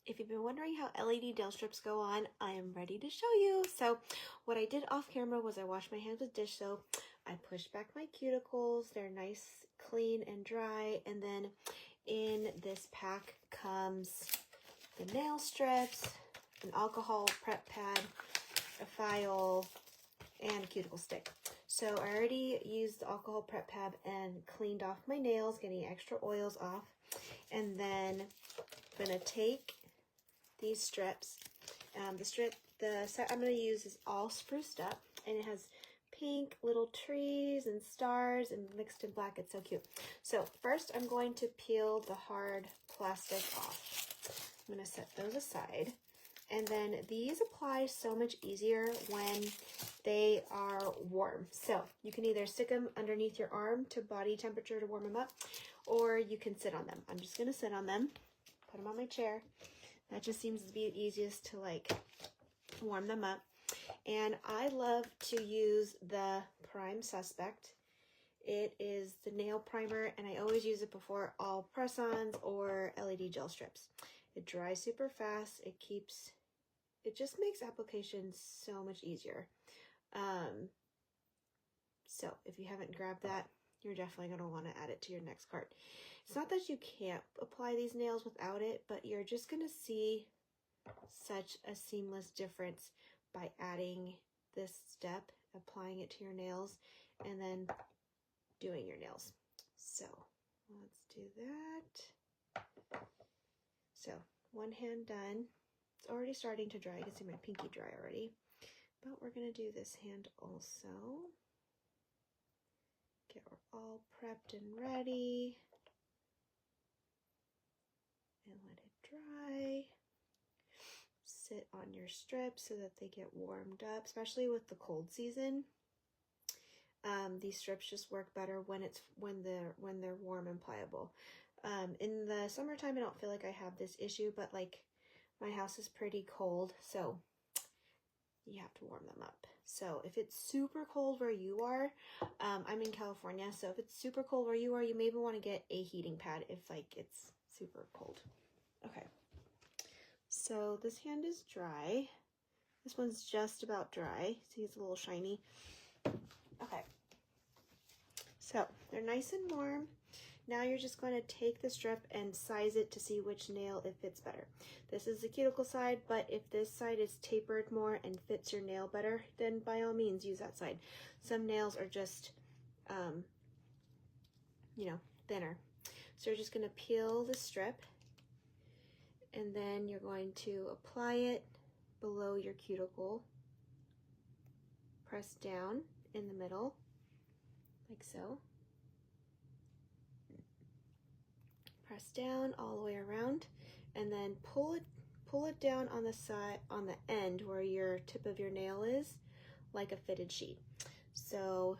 If you've been wondering how LED nail strips go on, I am ready to show you. So what I did off camera was I washed my hands with dish soap. I pushed back my cuticles. They're nice, clean, and dry. And then in this pack comes the nail strips, an alcohol prep pad, a file, and a cuticle stick. So I already used the alcohol prep pad and cleaned off my nails, getting extra oils off. And then I'm gonna take these strips. The set I'm going to use is all spruced up, and it has pink little trees and stars and mixed in black. It's so cute. So first I'm going to peel the hard plastic off. I'm going to set those aside. And then these apply so much easier when they are warm. So you can either stick them underneath your arm to body temperature to warm them up, or you can sit on them. I'm just going to sit on them, put them on my chair. That just seems to be the easiest to like warm them up. And I love to use the Prime Suspect. It is the nail primer, and I always use it before all press-ons or LED gel strips. It dries super fast. It just makes application so much easier. So if you haven't grabbed that, you're definitely going to want to add it to your next cart. It's not that you can't apply these nails without it, but you're just going to see such a seamless difference by adding this step, applying it to your nails, and then doing your nails. So let's do that. So one hand done. It's already starting to dry. I can see my pinky dry already. But we're going to do this hand also. Get her all prepped and ready. And let it dry. Sit on your strips so that they get warmed up, especially with the cold season. These strips just work better when they're warm and pliable. In the summertime, I don't feel like I have this issue, but like my house is pretty cold, so you have to warm them up. So if it's super cold where you are, I'm in California, so if it's super cold where you are, you maybe want to get a heating pad if like it's super cold. Okay, so this hand is dry. This one's just about dry. See, it's a little shiny. Okay, so they're nice and warm. Now you're just going to take the strip and size it to see which nail it fits better. This is the cuticle side, but if this side is tapered more and fits your nail better, then by all means use that side. Some nails are just, thinner. So you're just going to peel the strip, and then you're going to apply it below your cuticle. Press down in the middle, like so. Press down all the way around, and then pull it down on the side, on the end where your tip of your nail is, like a fitted sheet. So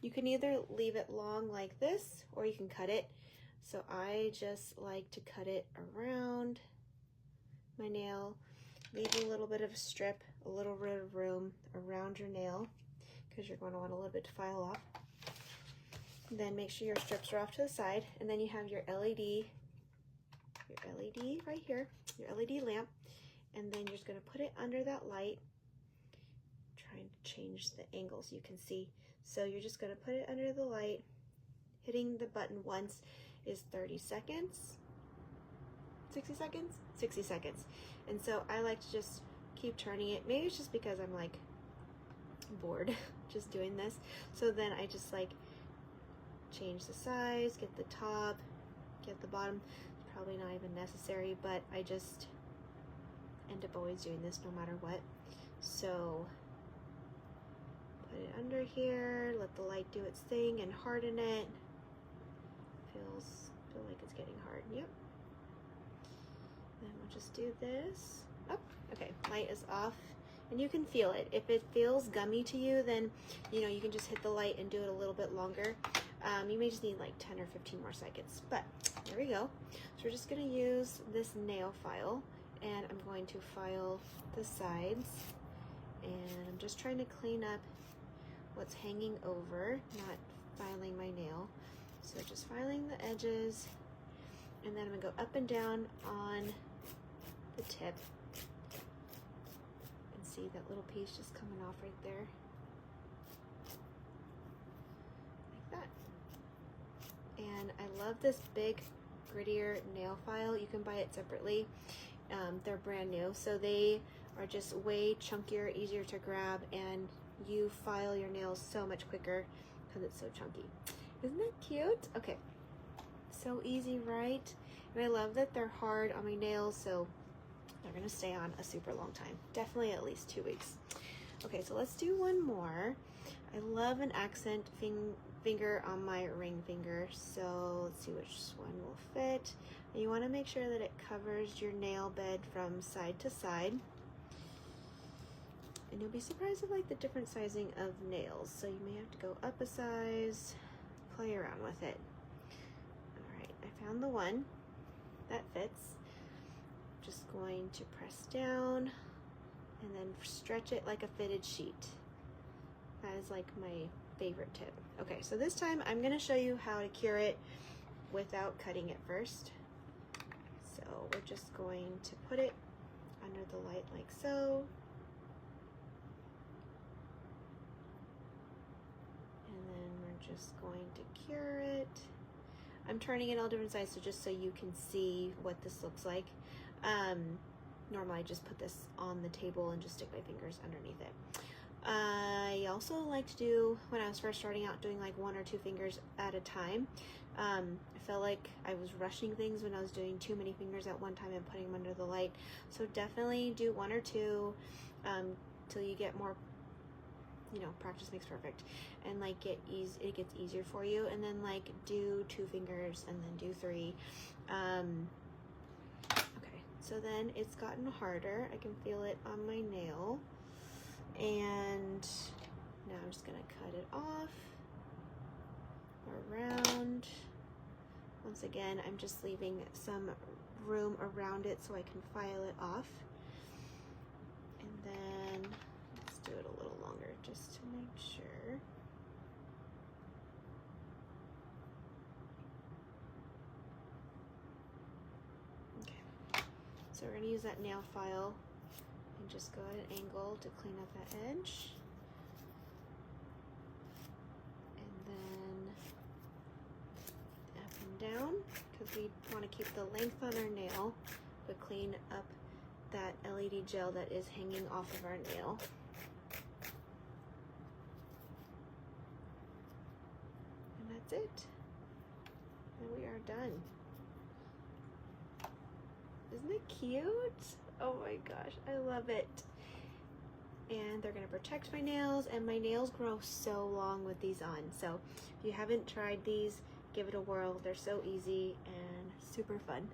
you can either leave it long like this, or you can cut it. So I just like to cut it around my nail, leave a little bit of a strip, a little bit of room around your nail, because you're going to want a little bit to file off. Then make sure your strips are off to the side, and then you have your LED right here, your LED lamp, and then you're just going to put it under that light. Trying to change the angle so you can see. So you're just going to put it under the light. Hitting the button once is 30 seconds. 60 seconds? 60 seconds. And so I like to just keep turning it. Maybe it's just because I'm like bored just doing this. So then I just like change the size, get the top, get the bottom. It's probably not even necessary, but I just end up always doing this no matter what. So put it under here, let the light do its thing and harden it. Feel like it's getting hard. Yep. Then we'll just do this. Oh, okay, light is off. And you can feel it. If it feels gummy to you, then you can just hit the light and do it a little bit longer. You may just need like 10 or 15 more seconds, but there we go. So we're just gonna use this nail file, and I'm going to file the sides, and I'm just trying to clean up what's hanging over, not filing my nail. So just filing the edges And then I'm gonna go up and down on the tip. And see that little piece just coming off right there. Like that. And I love this big grittier nail file. You can buy it separately. They're brand new, so they are just way chunkier, easier to grab, and you file your nails so much quicker because it's so chunky. Isn't that cute? Okay, so easy, right? And I love that they're hard on my nails, so they're gonna stay on a super long time. Definitely at least 2 weeks. Okay, so let's do one more. I love an accent finger on my ring finger, so let's see which one will fit. And you want to make sure that it covers your nail bed from side to side. And you'll be surprised at like the different sizing of nails, so you may have to go up a size, play around with it. All right, I found the one that fits. Just going to press down and then stretch it like a fitted sheet. That is like my favorite tip. Okay, so this time I'm going to show you how to cure it without cutting it first. So we're just going to put it under the light like so. And then we're just going to cure it. I'm turning it all different sides, so just so you can see what this looks like. Normally I just put this on the table and just stick my fingers underneath it. I also like to do, when I was first starting out, doing like 1 or 2 fingers at a time. I felt like I was rushing things when I was doing too many fingers at one time and putting them under the light. So definitely do 1 or 2 till you get more, you know, practice makes perfect, and like it gets easier for you. And then like do 2 fingers and then do 3. Okay, so then it's gotten harder. I can feel it on my nail. And now I'm just gonna cut it off around. Once again, I'm just leaving some room around it so I can file it off. And then let's do it a little longer just to make sure. Okay, so we're gonna use that nail file and just go at an angle to clean up that edge. And then up and down, because we want to keep the length on our nail, but clean up that LED gel that is hanging off of our nail. And that's it. And we are done. Isn't it cute? Oh my gosh, I love it. And they're gonna protect my nails, and my nails grow so long with these on. So if you haven't tried these, give it a whirl. They're so easy and super fun.